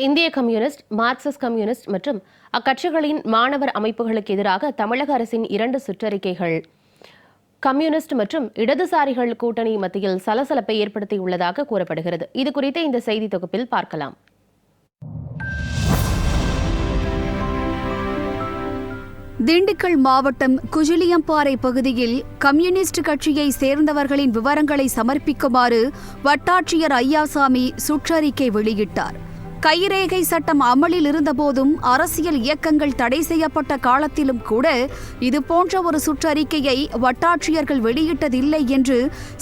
இந்திய communist, Marxist communist மற்றும் அக்கட்சிகளின் மாணவர் அமைப்புகளுக்கு எதிராக தமிழக அரசின் 2 சுற்றறிக்கைகள் கம்யூனிஸ்ட் மற்றும் இடதுசாரிகள் கூட்டணி மத்தியில் சலசலப்பை ஏற்படுத்தியுள்ளதாக கூறப்படுகிறது. இது குறித்து இந்த செய்தி தொகுப்பில் பார்க்கலாம். திண்டுக்கல் மாவட்டம் குஜிலியம்பாறை பகுதியில் கம்யூனிஸ்ட் கட்சியை சேர்ந்தவர்களின் விவரங்களை சமர்ப்பிக்குமாறு வட்டாட்சியர் ஐயாசாமி சுற்றறிக்கை வெளியிட்டார். கைரேகை சட்டம் அமலில் இருந்தபோதும் அரசியல் இயக்கங்கள் தடை செய்யப்பட்ட காலத்திலும் கூட இதுபோன்ற ஒரு சுற்றறிக்கையை வட்டாட்சியர்கள் வெளியிட்டதில்லை என்று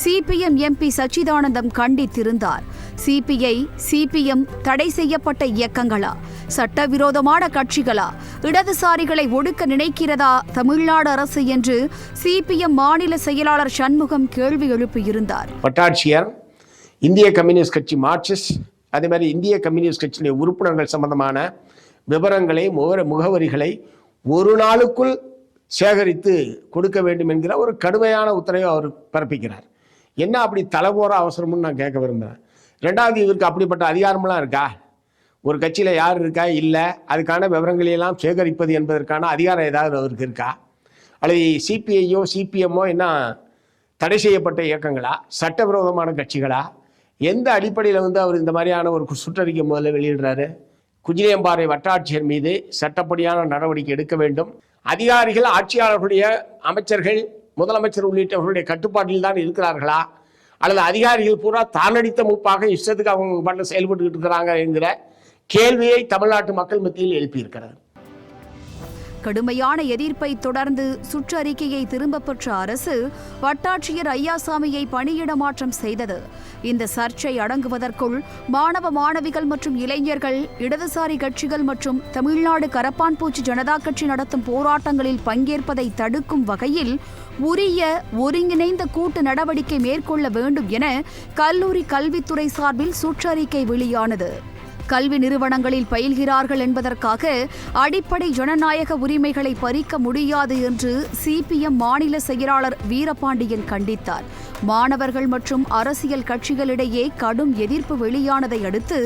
சிபிஎம் எம்பி சச்சிதானந்தம் கண்டித்திருந்தார். சிபிஐ, சிபிஎம் தடை செய்யப்பட்ட இயக்கங்களா, சட்டவிரோதமான கட்சிகளா, இடதுசாரிகளை ஒடுக்க நினைக்கிறதா தமிழ்நாடு அரசு என்று சிபிஎம் மாநில செயலாளர் சண்முகம் கேள்வி எழுப்பியிருந்தார். வட்டாட்சியர் இந்திய கம்யூனிஸ்ட் கட்சி, மார்க்சிஸ்ட், அதே மாதிரி இந்திய கம்யூனிஸ்ட் கட்சியினுடைய உறுப்பினர்கள் சம்பந்தமான விவரங்களை, முகவரிகளை ஒரு நாளுக்குள் சேகரித்து கொடுக்க வேண்டும் என்கிற ஒரு கடுமையான உத்தரவை அவர் பிறப்பிக்கிறார். என்ன அப்படி தலைபோற அவசரம்னு நான் கேட்க விரும்புகிறேன். ரெண்டாவது, இவருக்கு அப்படிப்பட்ட அதிகாரமெல்லாம் இருக்கா? ஒரு கட்சியில் யார் இருக்கா, இல்லை, அதுக்கான விவரங்களையெல்லாம் சேகரிப்பது என்பதற்கான அதிகாரம் ஏதாவது அவருக்கு இருக்கா? அல்லது சிபிஐயோ சிபிஎம்மோ என்ன தடை செய்யப்பட்ட இயக்கங்களா, சட்டவிரோதமான கட்சிகளா? எந்த அடிப்படையில் அவர் இந்த மாதிரியான ஒரு சுற்றறிக்கை முதல்ல வெளியிடுறாரு? குஜிலியம்பாறை வட்டாட்சியர் மீது சட்டப்படியான நடவடிக்கை எடுக்க வேண்டும். அதிகாரிகள், ஆட்சியாளர்களுடைய, அமைச்சர்கள், முதலமைச்சர் உள்ளிட்டவர்களுடைய கட்டுப்பாட்டில் தான் இருக்கிறார்களா, அல்லது அதிகாரிகள் பூரா தானடித்த முப்பாக இஷ்டத்துக்கு அவங்க பண்ண செயல்பட்டு இருக்கிறாங்க என்கிற கேள்வியை தமிழ்நாட்டு மக்கள் மத்தியில் எழுப்பியிருக்கிறார். கடுமையான எதிர்ப்பை தொடர்ந்து சுற்றறிக்கையை திரும்ப பெற்ற அரசு வட்டாட்சியர் ஐயாசாமியை பணியிட மாற்றம் செய்தது. இந்த சர்ச்சை அடங்குவதற்குள் மாணவ மாணவிகள் மற்றும் இளைஞர்கள், இடதுசாரி கட்சிகள் மற்றும் தமிழ்நாடு கரப்பான்பூச்சி ஜனதா கட்சி நடத்தும் போராட்டங்களில் பங்கேற்பதை தடுக்கும் வகையில் உரிய ஒருங்கிணைந்த கூட்டு நடவடிக்கை மேற்கொள்ள வேண்டும் என கல்லூரி கல்வித்துறை சார்பில் சுற்றறிக்கை வெளியானது. கல்வி நிறுவனங்களில் பயில்கிறார்கள் என்பதற்காக அடிப்படை ஜனநாயக உரிமைகளை பறிக்க முடியாது என்று சிபிஎம் மாநில செயலாளர் வீரபாண்டியன் கண்டித்தார். மாணவர்கள் மற்றும் அரசியல் கட்சிகளிடையே கடும் எதிர்ப்பு வெளியானதை அடுத்து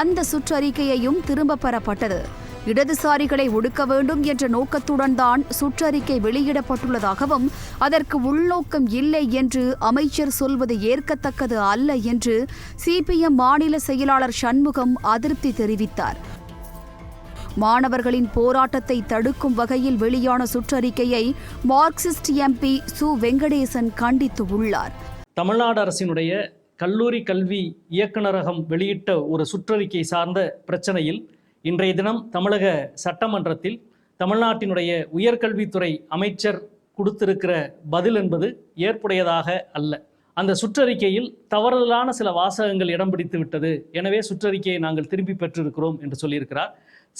அந்த சுற்றறிக்கையையும் திரும்பப் பெறப்பட்டது. இடதுசாரிகளை ஒடுக்க வேண்டும் என்ற நோக்கத்துடன் தான் சுற்றறிக்கை வெளியிடப்பட்டுள்ளதாகவும் அதற்கு உள்நோக்கம் இல்லை என்று அமைச்சர் சொல்வது ஏற்கத்தக்கது அல்ல என்று சிபிஎம் மாநில செயலாளர் சண்முகம் அதிருப்தி தெரிவித்தார். மாணவர்களின் போராட்டத்தை தடுக்கும் வகையில் வெளியான சுற்றறிக்கையை மார்க்சிஸ்ட் எம்பி சு வெங்கடேசன் கண்டித்து உள்ளார். தமிழ்நாடு அரசினுடைய கல்லூரி கல்வி இயக்குநரகம் வெளியிட்ட ஒரு சுற்றறிக்கை சார்ந்த பிரச்சனையில் இன்றைய தினம் தமிழக சட்டமன்றத்தில் தமிழ்நாட்டினுடைய உயர்கல்வித்துறை அமைச்சர் கொடுத்திருக்கிற பதில் என்பது ஏற்புடையதாக அல்ல. அந்த சுற்றறிக்கையில் தவறுதலான சில வாசகங்கள் இடம் பிடித்து விட்டது, எனவே சுற்றறிக்கையை நாங்கள் திருப்பி பெற்றிருக்கிறோம் என்று சொல்லியிருக்கிறார்.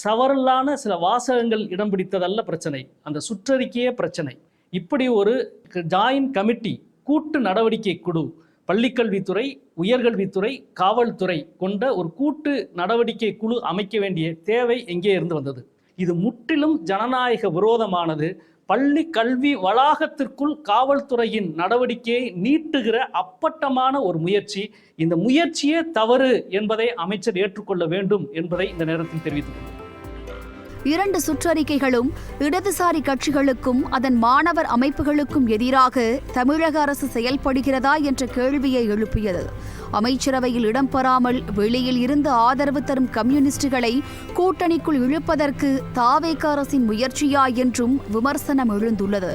தவறுதலான சில வாசகங்கள் இடம் பிடித்ததல்ல பிரச்சனை, அந்த சுற்றறிக்கையே பிரச்சனை. இப்படி ஒரு ஜாயின்ட் கமிட்டி, கூட்டு நடவடிக்கை குழு, பள்ளிக்கல்வித்துறை, உயர்கல்வித்துறை, காவல்துறை கொண்ட ஒரு கூட்டு நடவடிக்கை குழு அமைக்க வேண்டிய தேவை எங்கே இருந்து வந்தது? இது முற்றிலும் ஜனநாயக விரோதமானது. பள்ளி கல்வி வளாகத்திற்குள் காவல்துறையின் நடவடிக்கையை நீட்டுகிற அப்பட்டமான ஒரு முயற்சி. இந்த முயற்சியே தவறு என்பதை அமைச்சர் ஏற்றுக்கொள்ள வேண்டும் என்பதை இந்த நேரத்தில் தெரிவித்துக் கொள்கிறேன். 2 சுற்றறிக்கைகளும் இடதுசாரி கட்சிகளுக்கும் அதன் மாணவர் அமைப்புகளுக்கும் எதிராக தமிழக அரசு செயல்படுகிறதா என்ற கேள்வியை எழுப்பியது. அமைச்சரவையில் இடம்பெறாமல் வெளியில் இருந்து ஆதரவு தரும் கம்யூனிஸ்டுகளை கூட்டணிக்குள் இழுப்பதற்கு தாவேக அரசின் முயற்சியா என்றும் விமர்சனம் எழுந்துள்ளது.